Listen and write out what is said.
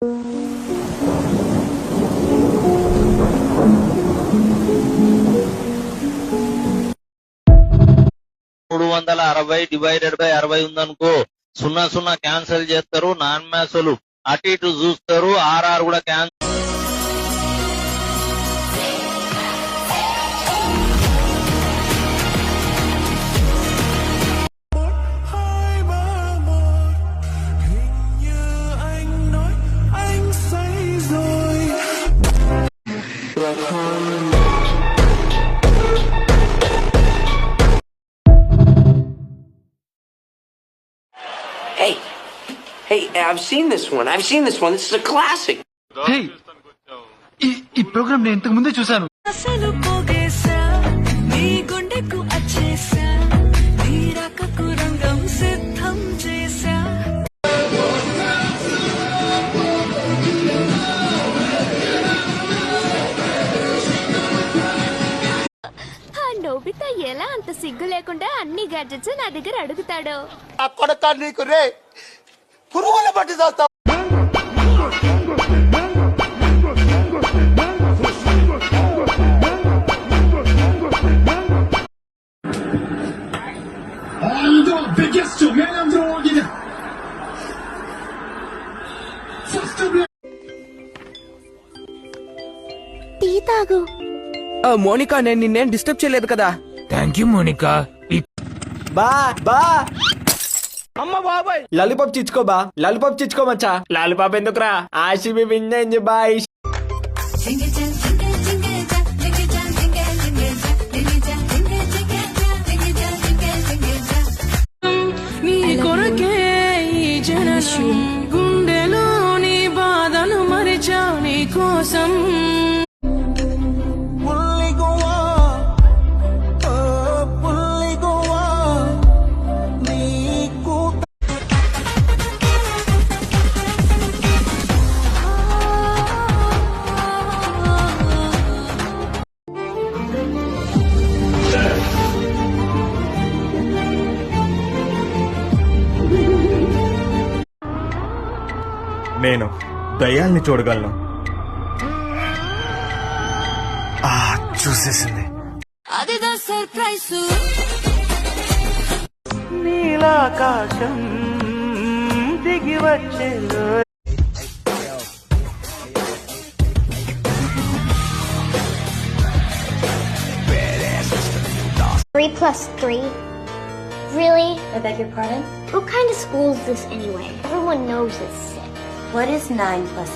360 divided by 60 ఉందనుకో 0 cancel చేస్తారు. Non maths అటు ఇటు చూస్తారు. ఆర్ఆర్ కూడా cancel. Hey, I've seen this one. This is a classic. Hey, ఈ ప్రోగ్రామ్ నేను ఇంతకు ముందే చూసాను. నోబితా ఎలా అంత సిగ్గు లేకుండా అన్ని గ్యాడ్జెట్స్ నా దగ్గర అడుగుతాడు. నీకు రే పురుగుల పట్టి చేస్తావు. టీ తాగు. మోనికా, నేను నిన్నేం డిస్టర్బ్ చేయలేదు కదా? Thank you Monica. బా అమ్మ బాబాయ్, లాలీపాప్ చిచ్చుకో బా. లాలీపాప్ చిచ్చుకో మచ్చా. లాలీపాప్ ఎందుకురా? ఆర్సీబీ విన్ అయింది బాయ్. గుండెలోని బాధను మరిచా నీ కోసం. నేను దయ్యాల్ని చూడగలను. చూసేసింది. అదిదా సర్ప్రైజ్. నీలాకాశం దిగి వచ్చేలో 3 plus 3? Really? I beg your pardon? What kind of school is this anyway? Everyone knows it's 6. What is 9 plus